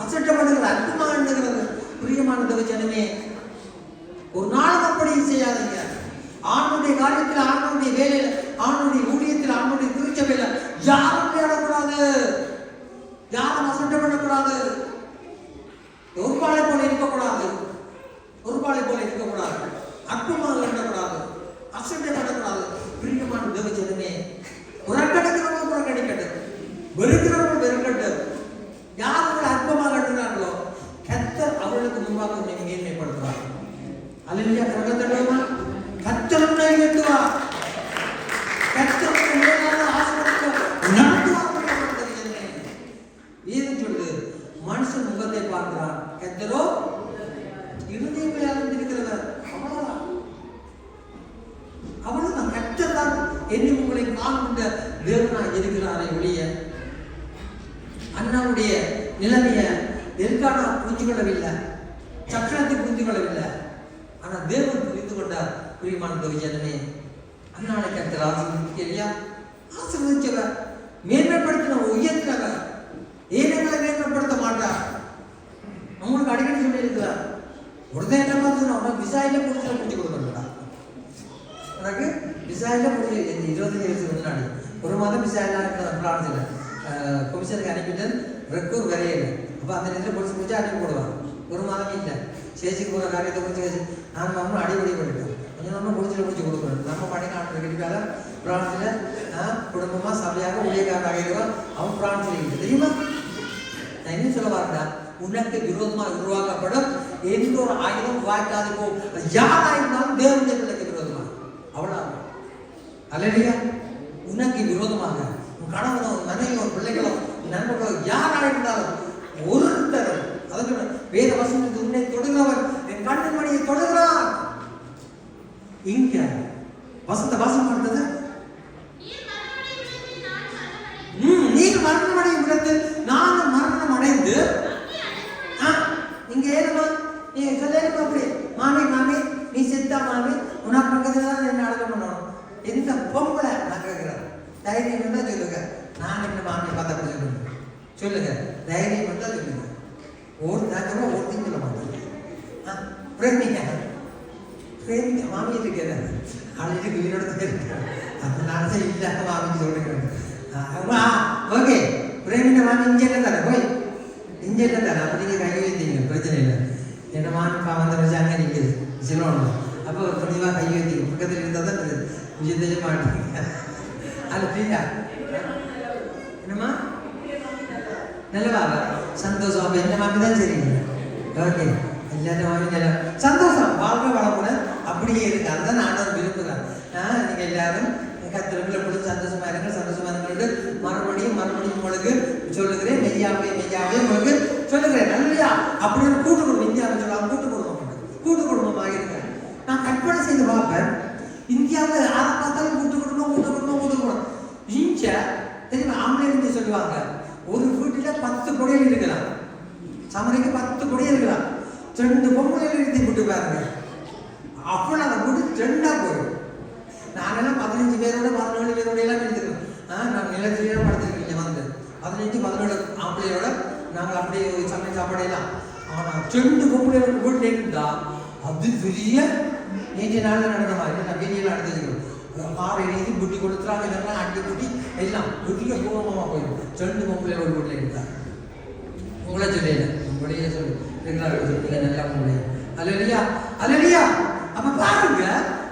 அசட்டப்படுகிறது, அற்புதமானது. பிரியமானது ஜனமே, ஒரு நாளும் அப்படி செய்யாதீங்க. ஆணுடைய காரியத்தில், ஆணுடைய வேலையில, ஆணுடைய ஊழியத்தில், ஆணுடைய திருச்சபையில யாரும் தேடக்கூடாது, யாரும் அசட்டப்படக்கூடாது, ஒருபாளை போல இருக்கக்கூடாது, ஒருபாளை போல இருக்கக்கூடாது, அற்புதமாக இருக்கக்கூடாது, அசட்டப்படக்கூடாது. பிரியமான தேவ ஜனமே, புறக்கணிக்கிறவங்க புறக்கணிக்கட்டு, வெறுக்கிறவங்க வெறுக்கட்டு. யார் அவங்களை அற்பமாக கட்டுறாங்களோ கர்த்தர் அவர்களுக்கு முன்பாக மேன்மைப்படுத்துவார். அல்லேலூயா. சொல்லுமா, கர்த்தர் உன்னை உயர்த்துவார், கர்த்தர் உன்னை நடத்துவார். ஏன் சொல்லுது? மனுஷன் முகத்தை பார்க்கிறான், கர்த்தரோ இருதயங்களை அறிந்திருக்கிறவர். அவ்வளவுதான், அவ்வளவுதான். கர்த்தர் தான் என்னை உங்களை காண்கின்ற தேவனாய் இருக்கிறாரே ஒழிய அண்ணாவுடைய நிலைமைய எல்கானா புரிஞ்சு கொள்ளவில்லை, சக்கரத்தை புரிந்து கொள்ளவில்லை. ஆனா தேவன் புரிந்து கொண்டார். பிரியமான விஜயனே, அண்ணாவை கர்த்தர் ஆசீர்வதிக்கலையா? ஆசீர்வதிச்சவர், மேன்மைப்படுத்தினவர், உயர்த்தினவர். ஏனங்களை மேன்மைப்படுத்த மாட்டார். உங்களுக்கு அடிக்கடி சொல்லி இருக்கிறார், உடனே என்ன பார்த்து விசாயில புரிஞ்சு கொடுக்கணும்டா. உனக்கு விசாயில புரிஞ்சு 20 வருஷம் முன்னாடி ஒரு மாதம் விசாயெல்லாம் பிரான்ஸ்ல கொமிஷனுக்கு அனுப்பிட்டு ரெக்கூர் வரையில. அப்போ அந்த நேரத்தில் பொலிச்சு முடிச்சு அனுப்பி போடுவாங்க. ஒரு மாதம் இல்லை சேச்சிக்கு போகிற காரியத்தை முடிச்சு நான் நம்ம அடிப்படை பண்ணிட்டோம். கொஞ்சம் நம்ம முடிச்சு கொடுக்கணும். நம்ம பணி நாட்டு கிடைக்காத பிரான்ஸில் குடும்பமாக சபையாக ஊழியக்காரராக இருக்கிறோம். அவன் பிரான்ஸில் இருக்குது தெரியுமா? நான் என்ன சொல்ல வரேன்டா, உனக்கு விரோதமாக உருவாக்கப்படும் எந்த ஒரு ஆயுதம் வாய்க்காது போகும். யாரா இருந்தாலும் தேவனுடைய பிள்ளைக்கு விரோதமாக அவ்வளோ. அல்லேலூயா. உனக்கு விரோதமாக உன் கணவனோ மனைவியோ பிள்ளைகளோ நண்பர்களோ யாரா இருந்தாலும் ஒருத்தர், அதுக்கு வேத வசனத்தை உன்னை தொடுகிறவன் என் கண்ணன் மணியை தொடுகிறான். இங்க வசந்த வாசம் படுத்தது, நீங்க மரணம் அடையும் இடத்தில் நாங்கள் மரணம் அடைந்து இங்க ஏறுமா நீ சொல்லுமா அப்படி மாமி மாமி நீ செத்தா மாமி உனக்கு பக்கத்துல தான் என்ன அடக்கம் பண்ணணும். எந்த பொம்பளை நான் கேட்கிறேன், தைரியம் தான் சொல்லுங்க. நான் என்ன மாமி பார்த்தா சொல்லுங்க, சொல்லுங்க தைரியம் தான் சொல்லுங்க. ஒரு நேரத்தில் ஒருத்தையும் சொல்ல மாட்டேன். பிரேமிக்க பிரேமிக்க மாமியை இருக்கிறேன் அழைச்சி உயிரோட இருக்கிறேன். அப்போ நான் இல்லை மாமிக்கு சொல்லிக்கிறேன். ஓகே பிரேமின மாமி இங்கே தானே போய் இங்கே தானே அப்போ நீங்கள் கை வைத்தீங்க, பிரச்சனை இல்லை. என்ன மாமி வந்த வச்சு அங்கே நிற்குது சிலோன்னு. அப்போ துணிவாக கை வைத்தீங்க, பக்கத்தில் இருந்தால் தான் விஜயத்தையும் மாட்டீங்க. அது ஃப்ரீயா என்னம்மா நல்லவா சந்தோஷம். அப்போ என்ன மாமி தான் சரிங்க. ஓகே எல்லாத்த மாமி நல்ல சந்தோஷம், வாழ்க்கை வளமுடன் அப்படியே இருக்கு. அதுதான் நானும் விரும்புகிறேன். நீங்கள் எல்லாரும் கத்திரங்களை பிடிச்சி சந்தோஷமா இருங்க, சந்தோஷமா இருங்க. மறுபடியும் உங்களுக்கு சொல்லுகிறேன், மெய்யாவே உங்களுக்கு சொல்லுகிறேன். நல்லையா அப்படி ஒரு கூட்டு குடும்பம் இந்தியாவில் சொல்லலாம். கூட்டு குடும்பமாக இருக்க நான் கற்பனை செய்து பார்ப்பேன். இந்தியாவில் யாரை பார்த்தாலும் கூட்டு குடும்பம். இங்க தெரியுமா? ஆம்பளை சொல்லுவாங்க, ஒரு வீட்டில் 10 குடையல் இருக்கலாம், சமரைக்கு 10 குடையல் இருக்கலாம், 2 பொம்பளைகள் எழுதி விட்டு பாருங்க, அவ்வளோ வீடு 2ஆ போயிடும். நாங்கெல்லாம் 15 பேரோட 17 பேரோட எல்லாம் எடுத்துக்கிறோம். நாங்கள் நிலத்திலேயே படுத்துருக்கீங்க வந்து 15 17 ஆம்பளையோட நாங்கள் அப்படியே சமையல் சாப்பாடையெல்லாம். ஆனால் 2 பொம்பளையோட வீட்டில் இருந்தால் அது பெரிய நேற்று நாளில் நடந்த மாதிரி நான் வெளியெல்லாம் எடுத்துக்கிறோம். 6 எழுதி புட்டி கொடுத்துறாங்க, இதெல்லாம் அடி புட்டி எல்லாம் வீட்டில் பூர்வமாக போயிடும். 2 பொம்பளையோட வீட்டில் இருந்தால் உங்களை சொல்லியில உங்களையே சொல்லி சொல்லுங்க நல்லா உங்களையே அல்லையா அல்லையா. அப்ப பாருங்க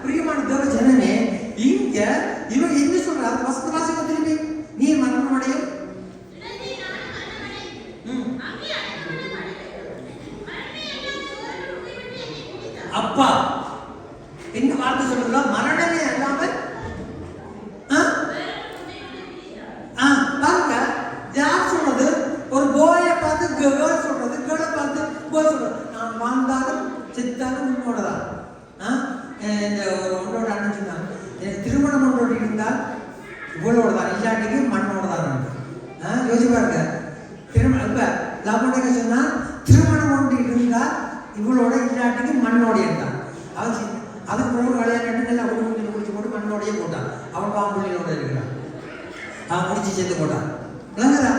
பிரியமான தேவ ஜனமே, இங்க இவங்க என்ன சொல்றாங்க? வசந்த வாசிக்க திரும்பி நீ மரணம் அடையும். அப்பா என்ன வார்த்தை சொல்லுங்க? மரணமே அல்லாமல் பாருங்க யார் சொல்றது? ஒரு போயை பார்த்து கேர்ள் சொல்றது, கேர்ளை பார்த்து போய் சொல்றது. நான் வாழ்ந்தாலும் செத்தாலும் உன்னோடதான். உன்னோட அண்ணன் சொன்னாங்க, எனக்கு திருமணம் ஒன்றோடு இருந்தால் இவளோட தான், இல்லாட்டிக்கு மண்ணோட தான். யோசிச்சு பாருங்க. திருமணம் இப்ப லாபோட சொன்னா திருமணம் ஒன்று இருந்தால் இவளோட, இல்லாட்டிக்கு மண்ணோட இருந்தான். அதுக்கு பிறகு கல்யாணம் நல்லா உடம்பு குடிச்சு போட்டு மண்ணோடையே போட்டான். அவன் பாம்புள்ளியோட இருக்கிறான், அவன் முடிச்சு சேர்த்து போட்டான். விளங்குறா?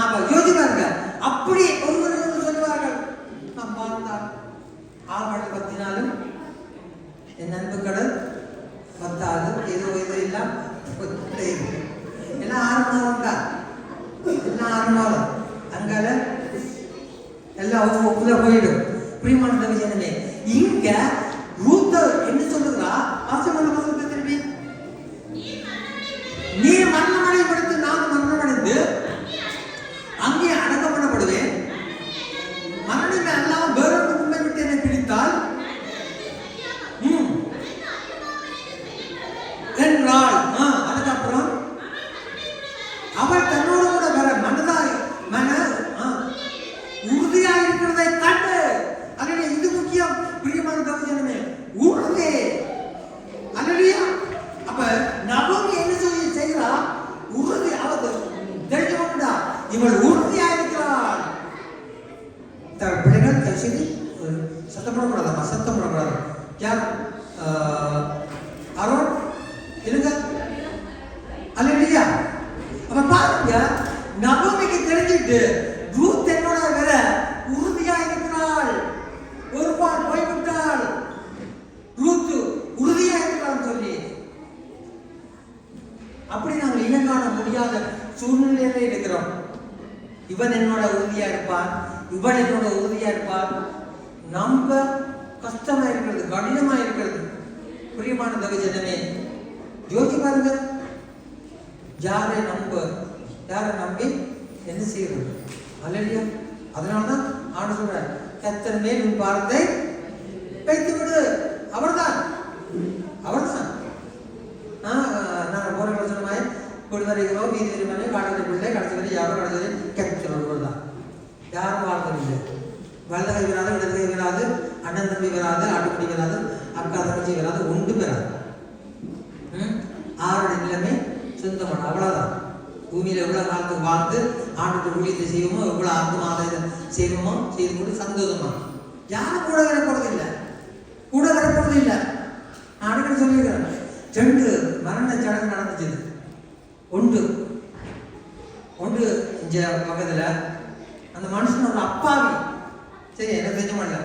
அப்ப யோசிச்சு பாருங்க. அப்படி ஒருவர் சொல்லுவார்கள், நான் பார்த்தால் ஆழ்வாடு பத்தினாலும் என் நண்பு கடல் பத்தாது, ஏதோ ஏதோ எல்லாம் எல்லாம் 6 மாதம் தான், எல்லாம் 6 மாதம் அங்கால எல்லாம் ஒப்புதா போயிடும். பிரியமான தவிஜனமே, இங்க ரூத் என்ன சொல்லுறா? வாசமல்ல வாசத்தை திரும்பி நீ மரணமடை படுத்து நான் மரணமடைந்து அங்கே அடக்கப்படப்படுவேன். மரணமே அல்லாமல் வேறொரு உண்மை விட்டு என்னை பிடித்தால் என்றாள். அதுக்கப்புறம் அவள் தன்னோடு கூட வர மனதாய் உறுதியாக இருக்கிறதை கண்டு, அல்லது இது முக்கியம் பிரியமான தவிஜனமே, உறுதி அல்லையா. அப்ப நபோமி என்ன செய்கிறா? உறுதி. அவள் தெரிஞ்சவன்டா, இவள் உறுதியாக இருக்கிறாள். பிள்ளைகள் தயவுசெய்து சத்தம் போடக்கூடாதா? சத்தம் போடக்கூடாது. யார் அருண் இருங்க அல்லையா. அப்ப பாருங்க, நபோமிக்கு தெரிஞ்சிட்டு ரூத் என்னோட வேற உறுதியா இருக்கிறாள். ஒரு பால் போய்விட்டாள், ரூத் உறுதியா இருக்கிறாள் சொல்லி. அப்படி நாங்கள் இனங்காண முடியாத சூழ்நிலையில இருக்கிறோம். இவன் என்னோட உறுதியா இருப்பான், இவன் என்னோட உறுதியா இருப்பான். நம்ப கஷ்டமா இருக்கிறது, கடினமா இருக்கிறது. பிரியமான தவிஜனமே, யோசிச்சு பாருங்க. யாரை நம்பி என்ன செய்யறது? அல்லையா. அதனாலதான் ஆண்டு சொல்ற, கர்த்தர் மேல் உன் பாரத்தை வைத்து விடு. அவர்தான் நான் போற சொன்னமாய் கொடுவரைகிறோம், வீதி திருமணி காடத்தை பிள்ளை கடைசி வரை யாரோ கடைசி கர்த்தர் ஒருவர் தான். யாரும் வாழ்த்தவில்லை. வலதுகை வராது, இடதுகை வராது, அண்ணன் தம்பி வராது, ஆட்டுக்குடி வராது, அக்கா தங்கச்சி வராது, ஒன்று பெறாது. 6 நிலைமை சொந்தமான அவ்வளவுதான். பூமியில எவ்வளவு காலத்துக்கு வாழ்ந்து ஆண்டுக்கு ஊழியத்தை செய்வோமோ, எவ்வளவு ஆண்டு மாதம் செய்வோமோ செய்து கொண்டு சந்தோஷமா. யாரும் கூட வரப்போறதில்லை. நான் அடிக்கடி சொல்லியிருக்கிறேன், 2 மரண சடங்கு நடந்துச்சு. ஒன்று இங்க பக்கத்துல அந்த மனுஷனோட அப்பாவி, சரி என்ன செஞ்ச மாட்டல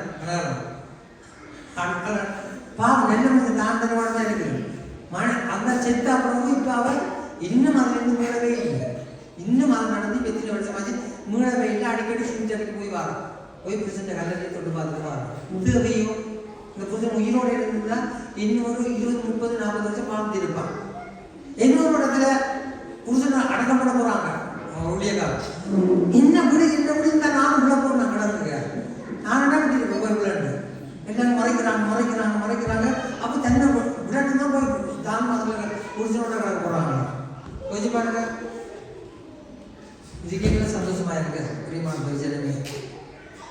பாவம் நெல்ல மனுஷன் தான் தான் இருக்குது. அந்த செத்த அப்புறம் இப்ப அவர் இன்னும் அதுல இருந்து மீளவே இல்லை. இன்னும் அது நடந்து 10 வருஷமாச்சு, மீளவே இல்லை. அடிக்கடி சிஞ்சரைக்கு போய் வரோம், போய் புருஷன் கல்லறை தொட்டு பார்த்துட்டு வரோம். தேவையும் இந்த புருஷன் உயிரோட இருந்தா இன்னொரு 20 30 40 வருஷம் வாழ்ந்துருப்பான். இன்னொரு இடத்துல புருஷனை அடக்கம் பண்ண போறாங்க ஊழியக்காரர். என்ன விடு இருந்தா நானும் உள்ள போறேன் கடந்துங்க. நான் என்ன பண்ணிருப்பேன் போய் விளையாண்டு எல்லாரும் மறைக்கிறாங்க. அப்ப தன்னை விளையாட்டு தான் போய் தான் மாதிரி புருஷனோட கிடக்க போறாங்க. கொஞ்சம் பாருங்க, இதுக்கே சந்தோஷமா இருக்கு. பிரியமான பரிசனமே,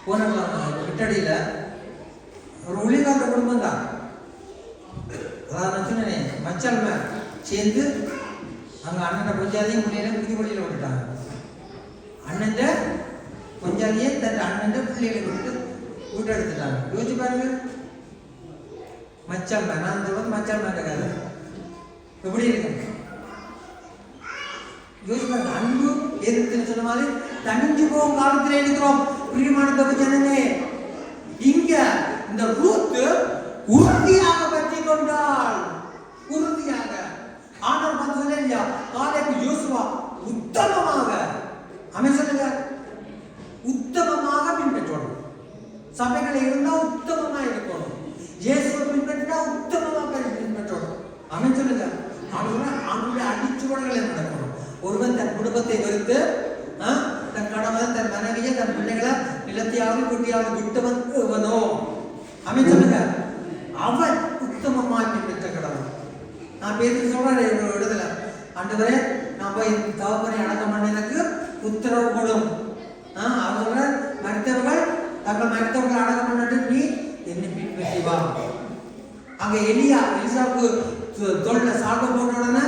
போன கிட்டடியில ஒரு ஊழியக்காரர் குடும்பம் தான். அதாவது நான் சொன்னேன், மச்சால் சேர்ந்து அங்க அண்ணன் பொஞ்சாதியும் பிள்ளைகளும் புது வழியில் விட்டுட்டாங்க. அண்ணன் கொஞ்சாலியே தன் அண்ணன் பிள்ளைகளை விட்டு வீட்டை எடுத்துட்டாங்க. யோசிச்சு பாருங்க. மச்சான் நான் சொல்றது மச்சான் கதை எப்படி இருக்கு யோசிச்சு பாருங்க. அன்பு எதிர்த்து சொன்ன மாதிரி தனிஞ்சு போகும் காலத்துல இருக்கிறோம். பிரியமான ஜனமே, இங்க இந்த ரூத் உறுதியாக பற்றி கொண்டாள். உறுதியாக ஆண்டவர் பார்த்து சொல்ல இல்லையா, காலேப் யோசுவா உத்தமமாக சொல்லுங்க, உத்தமமாக பின்பற்றணும். சபைகளை இருந்தா உத்தமமா இருக்கணும். இயேசுவை பின்பற்றினா உத்தமமாக பின்பற்றணும். சொல்லுங்க. அவனுடைய அடிச்சுவடுகளை நடக்கணும். ஒருவன் தன் குடும்பத்தை வெறுத்து தன் கணவன் தன் மனைவியை தன் பிள்ளைகளை நிலத்தையாவது குட்டியாவது விட்டவன் எவனோ சொல்லுங்க, அவன் உத்தமமாய் பின்பற்ற கடவுள். நான் பேசி சொல்றேன் விடுதலை. ஆண்டவரே, நான் போய் தகப்பனை அடக்கம் பண்ணதுக்கு உத்தரவு கொடும். அவங்க மருத்துவர்கள் தங்கள் மருத்துவர்கள் அடக்கம் பண்ணிட்டு நீ என்ன பின்பற்றி வா. அங்க எலிசாவுக்கு தொழில சால்வ போட்ட உடனே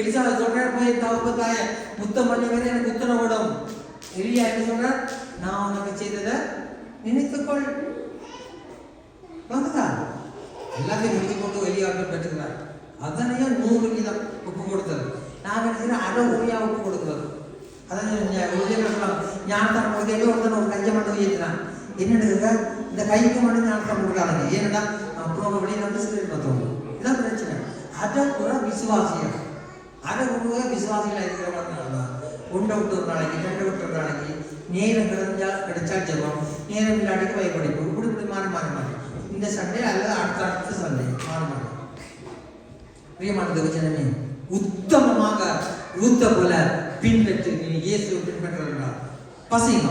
எலிசாவை சொல்ற போய் தகப்பத்தாய முத்தம் பண்ணி வரை எனக்கு உத்தரவு விடும். எலியா என்ன சொல்ற, நான் உனக்கு செய்ததை நினைத்துக்கொள். வந்துதா எல்லாத்தையும் முடிச்சு கொண்டு எலியாவுக்கு பெற்றுக்கிறார். அதனையே 100% உப்பு கொடுத்தது. நான் நினைக்கிறேன் அரை ஊழியா உப்பு கொடுக்குறது. அதான் ஞானத்தான் கொடுக்க ஒருத்தன் ஒரு கையை மட்டும் ஏற்றினான். என்னென்னு இந்த கைக்கு மட்டும் ஞானத்தான் கொடுக்காதுங்க. ஏன்னா அப்புறம் வெளியே வந்து சிறு பார்த்தோம். இதான் பிரச்சனை. அதை கூட விசுவாசியம், அதை கூட விசுவாசிகள் இருக்கிறவங்க ஒன்றை விட்டு ஒரு நாளைக்கு 2 விட்டு ஒரு நாளைக்கு நேரம் கிடைச்சா ஜெபம், நேரம் இல்லாட்டிக்கு பயப்படிப்பு, இப்படி மாறி மாறி மாறி இந்த சண்டே அல்லது அடுத்த சண்டே மாறி மாறி. பிரியமானது ஜனமே, உத்தமமாக ரூத்த போல பின்பற்றி இயேசுவை பின்பற்றார். பசியம்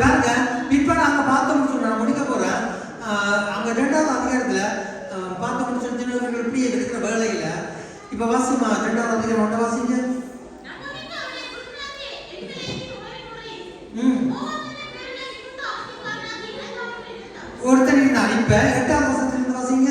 பாருங்க. இப்ப நாங்க பார்த்தோம்னு சொன்னா முடிக்க போறேன். அங்க 2வது அதிகாரத்துல பார்த்தோம்னு சொன்னவர்கள் இப்படி இருக்கிற வேலையில இப்ப வாசிமா 2வது அதிகாரம் ஒன்றை வாசிங்க. ஒருத்தர் இருந்தார். இப்ப 8வது வசனத்துல வாசிங்க.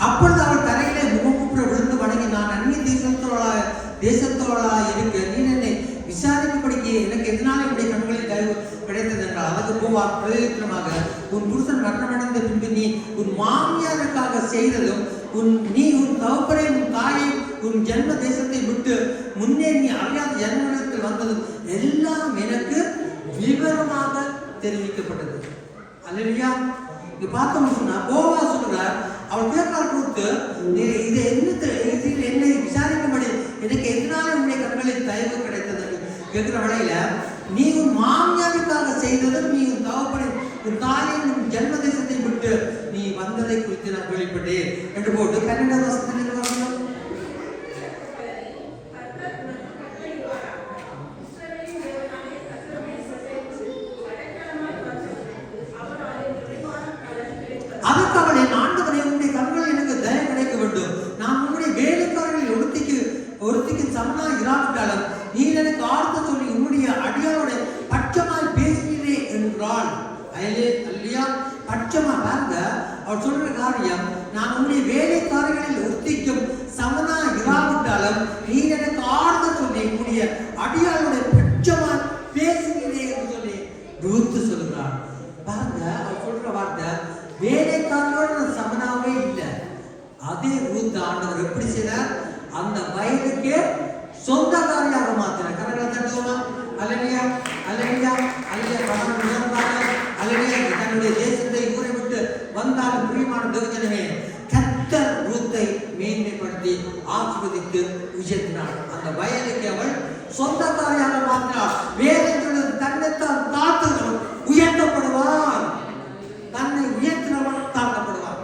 அப்பொழுது அவள் தரையிலே முகமுற்ற விழுந்து வணங்கி, நான் அந்நிய தேசத்தோழா இருக்க நீ என்னை விசாரிக்கும்படிக்கு எனக்கு எதனால இப்படி கண்களில் தயவு கிடைத்தது என்றால், அதற்கு போவார் பிரயோஜனமாக உன் புருஷன் மரணமடைந்த பின்பு நீ உன் மாமியாருக்காக செய்ததும் நீ உன் தகப்பனை உன் தாயை உன் ஜென்ம தேசத்தை விட்டு முன்னே நீ அறியாத ஜென்மத்தில் வந்ததும் எல்லாம் எனக்கு விவரமாக தெரிவிக்கப்பட்டது. அல்லேலூயா. இங்க பார்த்தோம்னு சொன்னா போவா சொல்றார், அவள் கேட்கால் கொடுத்து இதை என்னை விசாரிக்கும்படி எனக்கு எதனால உன்னுடைய கண்களில் தயவு கிடைத்தது கேட்கிற வேளையில, நீ உன் மாமியாருக்காக செய்ததும் நீ உன் தகப்பனை உன் தாயின் உன் ஜென்ம தேசத்தை விட்டு நீ வந்ததை குறித்து நான் வெளிப்பட்டேன் என்று போட்டு 12வது வசனத்தில் அவர் சொல்ற காரியம், நான் உன்னுடைய வேலைக்காரர்களில் ஒருத்திக்கும் சமனா இராவிட்டாலும் நீ எனக்கு ஆறுதல் சொல்லி உன்னுடைய அடியாளுடைய பட்சமா பேசுகிறேன் என்று சொல்லி ரூத் சொல்கிறார். பாருங்க, அவர் சொல்ற வார்த்தை வேலைக்காரர்களோட சமனாவே இல்லை. அதே ரூத் ஆண்டவர் எப்படி செய்தார், அந்த வயதுக்கே அந்த வயலுக்கு அவள் சொந்தக்காரியாக மாற்றினார். வேதம் சொல்லுது, தன்னைத்தான் தாழ்த்துகிறவன் உயர்த்தப்படுவான், தன்னை உயர்த்தினவன் தாழ்த்தப்படுவான்.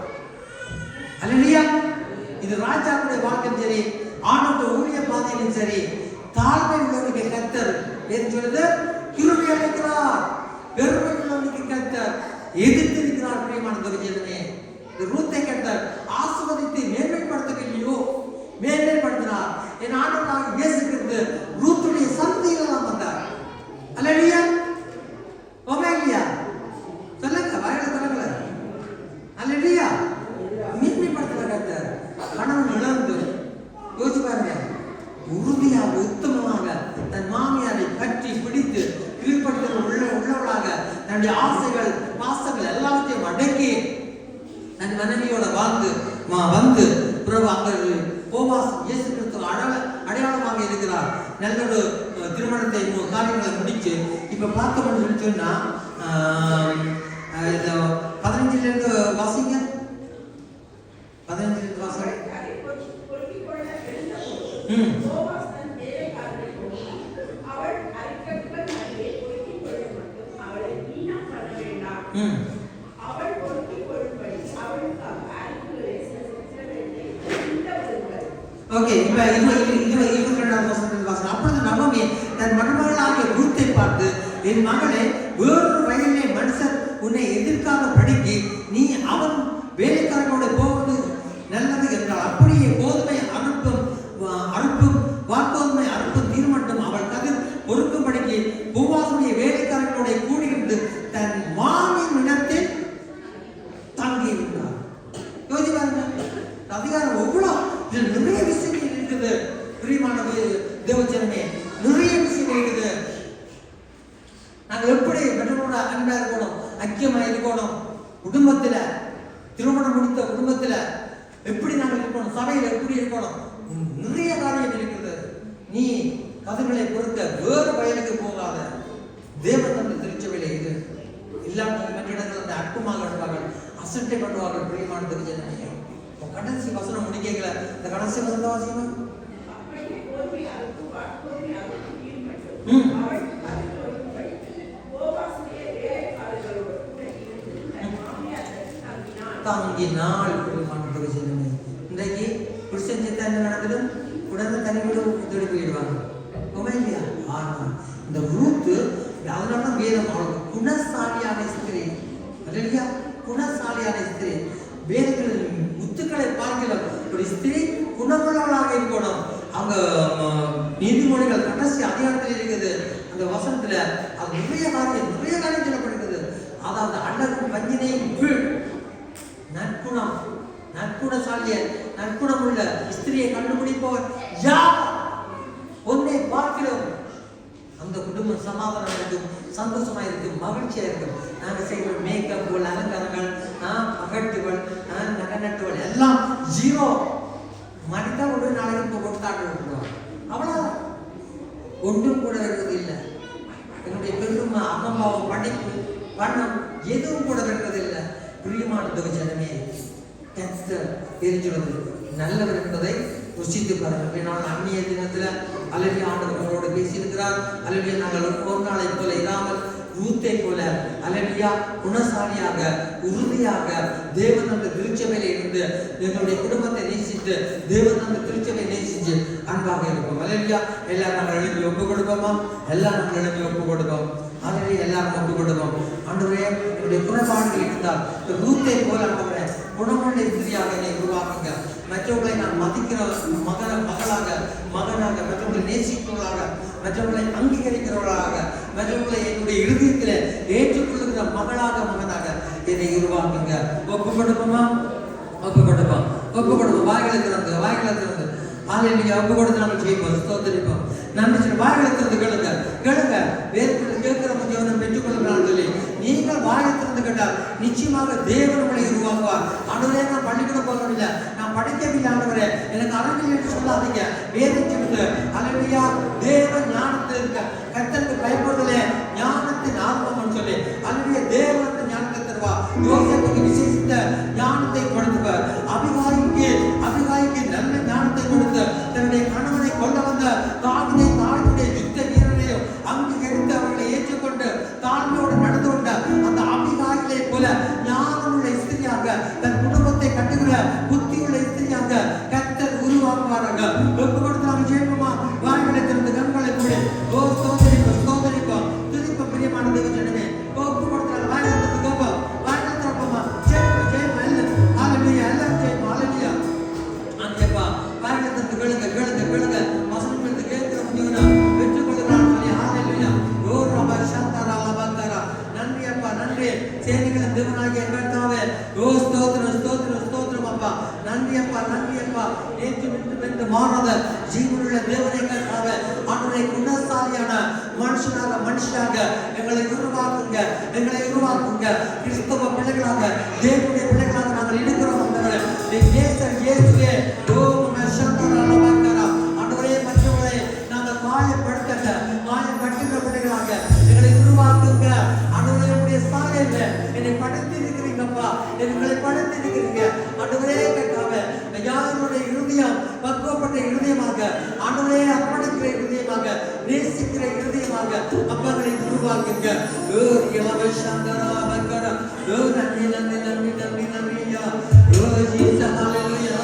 அல்லேலூயா. இது ராஜாவுடைய வாக்கியம் சரி, ஆணுடைய ஊழிய பாதையிலும் சரி, தாழ்மை உள்ளவனுக்கு கர்த்தர் வேதம் சொல்லுது கிருபை அளிக்கிறார், பெருமை உள்ளவனுக்கு கர்த்தர் எதிர்த்திருக்கிறார். பிரியமான தேவஜனமே, ரூத்தை கர்த்தர் ஆசீர்வதித்து மேன்மைப்படுத்தவில்லையோ, மேன்மைப்படுத்தினார். என் ஆண்டவராகிய இயேசு கிறிஸ்து ரூத்துடைய சந்ததியில தான் வந்தார். அல்லேலூயா. ஓமேலியா சொல்லுங்க, வாயில சொல்லுங்க. அல்லேலூயா. மேன்மைப்படுத்தின கர்த்தர் கணவன் இழந்து யோசிச்சு பாருங்க, உறுதியாக உத்தமமாக தன் மாமியாரை பற்றி பிடித்து கீழ்ப்படுத்த உள்ளவளாக தன்னுடைய ஆசைகள் பாசங்கள் எல்லாவற்றையும் அடக்கி தன் மனைவியோட வந்து பிறகு அங்க போவாஸ் இயேசு கிறிஸ்து அடையாளமாக இருக்கிறார். நல்ல ஒரு திருமணத்தை காரியங்களை முடிச்சு இப்ப பார்த்தோம்னு சொல்லி சொன்னா 15 இருந்து வாசிங்க, 15 இருந்து வாசிங்க. ஓகே, இப்ப 22ஆம் வசனத்தில் வாசனம். அப்பொழுது நகோமி தன் மருமகளாகிய ரூத்தை பார்த்து, என் மகளே, வேறொரு வயலிலே மனுஷர் உன்னை எதிர்க்காத படிக்கு நீ அவன் வேலைக்காரனோட போவது நல்லது என்றால், அப்படியே கோதுமை அறுப்பும் வாக்கோதுமை அறுப்பும் தீர்மட்டும் அவள் கதிர் பொறுக்கும்படிக்கு பூவாசுடைய வேலைக்காரனோட கூடியிருந்து தன் மாமியின் இடத்தில் தங்கி இருந்தார். யோசிப்பாருங்க, அதிகாரம் எவ்வளவு நிறைய விஷயங்கள் இருக்குது. பிரியமான தேவஜனமே, நிறைய விஷயங்கள் இருக்குது. நாங்க எப்படி மற்றவங்களோட அன்பா இருக்கணும், ஐக்கியமா இருக்கணும், குடும்பத்துல திருமணம் முடித்த குடும்பத்துல எப்படி நாங்கள் இருக்கணும், சபையில எப்படி இருக்கணும், நிறைய காரியம் இருக்கிறது. நீ கதிர்களை பொறுத்த வேறு வயலுக்கு போகாத, தேவன் தந்த திருச்சபையில இது இல்லாம மற்ற இடங்கள் அந்த அற்புமாக இருப்பார்கள், அசட்டை பண்ணுவார்கள். பிரியமான தேவஜனமே, கடைசி வசனம் முடிக்கல, இந்த கடைசி வசனம் வாசிக்கணும். தாங்கினாள். இன்றைக்கு புருஷன் சித்தா என்ன நடக்குது, உடனே தனி வீடு தேடி போயிடுவாங்க. இல்லையா? ஆனா இந்த ரூத்து அதனாலதான் வேதம் அவளுக்கு குணசாலியான ஸ்திரீ. இல்லையா? குணசாலியான ஸ்திரீ. வேதத்தில் முத்துக்களை பார்க்கிற ஒரு ஸ்திரீ குணமுள்ளவளாக இருக்கணும். அவங்க நீதிமொழிகள் கடைசி அதிகாரத்தில் இருக்குது. அந்த வசனத்துல அது நிறைய காரியம் சொல்லப்படுகிறது. அதாவது அழகு பஞ்சினையும் கீழ் நற்குணம், நற்குணசாலிய நற்குணம் உள்ள ஸ்திரியை கண்டுபிடிப்பவர் யார்? ஒன்னை பார்க்கிறோம், அந்த குடும்பம் சமாதானம் இருக்கும், சந்தோஷமா இருக்கும், மகிழ்ச்சியா இருக்கும். நாங்க செய்கிற மேக்கப், அலங்காரங்கள், பகட்டுகள், நகநட்டுகள் எல்லாம் ஜீரோ. மனிதா ஒரு நாளைக்கு போட்டு காட்டு விட்டுருவாங்க, அவ்வளவுதான். ஒன்றும் கூட வருவது இல்லை. என்னுடைய பெருமை, அம்மாவும் படிப்பு, பணம் எதுவும் கூட வருவது இல்லை. பிரியமான தேவஜனமே, தெரிஞ்சுள்ளது நல்லவர் என்பதை ருசித்து பாருங்கள். நான் அந்நிய தினத்துல அல்லது ஆண்டவரோடு பேசியிருக்கிறார். அல்லது நாங்கள் ஒரு நாளை போல இல்லாமல் ரூத்தை போல அல்லடியா குணசாலியாக உறுதியாக தேவன் அந்த திருச்சபையில இருந்து எங்களுடைய குடும்பத்தை நேசித்து தேவன் அந்த திருச்சபையை நேசிச்சு அன்பாக இருக்கும். அல்லடியா எல்லாரும் நாங்கள் எழுதி ஒப்பு கொடுப்போமா? எல்லாம் நாங்கள் எழுதி ஒப்பு கொடுப்போம். ஆகவே எல்லாரும் ஒப்பு கொடுப்போம். ஆண்டவரே, என்னுடைய குணபாடுகள் இருந்தால் ரூத்தை போல ஆண்டவரே குணமுள்ள ஸ்திரியாக என்னை உருவாக்குங்க. மற்றவர்களை நான் மதிக்கிற மகளாக மகனாக, மற்றவர்களை நேசிப்பவர்களாக, மற்றவர்களை அங்கீகரிக்கிறவர்களாக, மற்றவர்களை என்னுடைய இருதயத்தில் ஏற்றுக்கொள்ளுகிற மகளாக மகனாக என்னை உருவாக்குங்க. ஒப்பு கொடுப்போமா? ஒப்பு கொடுப்போம். ஒப்பு கொடுப்போம். வாய்களை திறந்து ஆலையிலேயே ஒப்பு கொடுத்து நாங்கள் செய்வோம், ஸ்தோத்திரிப்போம். நன்றி சொல்லி வாய்களை திறந்து கேளுங்க. வேறு கேட்கிறவங்க ஜீவனம் பெற்றுக்கொள்ளுங்கள் சொல்லி நீங்கள் வாயை திறந்து கேட்டால் நிச்சயமாக தேவன் உங்களை உருவாக்குவார். ஆண்டவரே, நான் பள்ளிக்கூடம் போகவில்லை, நான் படிக்கவில்லை, ஆண்டவரே எனக்கு அறிவில்லை என்று சொல்லாதீங்க. வேதம் சொல்லுது, அல்லேலூயா, தேவன் ஞானத்தில் இருக்க கர்த்தருக்கு பயப்படுதலே ஞானத்தின் ஆத்மம் சொல்லி அல்லேலூயா, தேவனுக்கு ஞானத்தை தருவார். யோசேப்புக்கு விசேஷித்த ஞானத்தை கொடுத்தவர். அபிகாய்க்கு நல்ல ஞானத்தை கொடுத்து தன்னுடைய கணவனை கொல்ல வந்த நேற்று என்று மாறாத ஜீவனுள்ள தேவனை கர்த்தாவே ஆண்டவரே குணசாலியான மனுஷனாக எங்களை உருவாக்குங்க கிறிஸ்தவ பிள்ளைகளாக தேவனுடைய பிள்ளைகளாக நாங்கள் இருக்கிறோம் ஆண்டவரே இயேசுவே ஆண்டவரே மற்றவர்களை நாங்கள் காயம் கட்டுகிற பிள்ளைகளாக எங்களை உருவாக்குங்க ஆண்டவரே உடைய சாயல்ல என்னை படைத்து இருக்கிறீங்கப்பா எங்களை படைத்து இருக்கிறீங்க ஆண்டவரே கர்த்தாவே யாருடைய இருதயம் பக்குவப்பட்ட இருதயமாக ஆண்டவரே அர்ப்பணிக்கிற இருதயமாக நேசிக்கிற இருதயமாக அப்பங்களை உருவாக்குங்க இளவை சந்தரா பக்கரா நன்றி ஹல்லேலூயா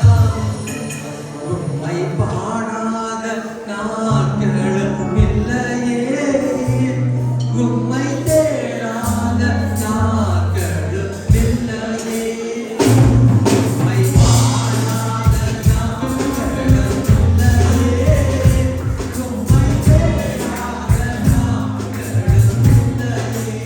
உம்மை பாடாத நாட்களும் இல்லையே உம்மை தேடாத நாட்களும் இல்லையே உம்மை பாடாத நாட்களும் இல்லையே உம்மை தேடாத நாட்களும் இல்லையே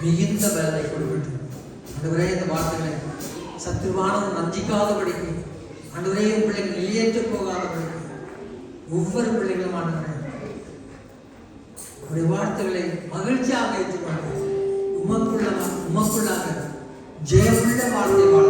மிகுந்த பலனை கொடுக்கட்டும். ஆண்டவரே, இந்த வார்த்தைகளை சத்துருவானவன் வஞ்சிக்காதபடிக்கு, ஆண்டவரே, பிள்ளைகள் நிலையற்று போகாதபடிக்கு ஒவ்வொரு பிள்ளைகளும் ஆண்டவரே உடைய வார்த்தைகளை மகிழ்ச்சியாக ஏற்றுக்கொண்டு உமக்குள்ளாக ஜெயமுள்ள வாழ்க்கை வாழ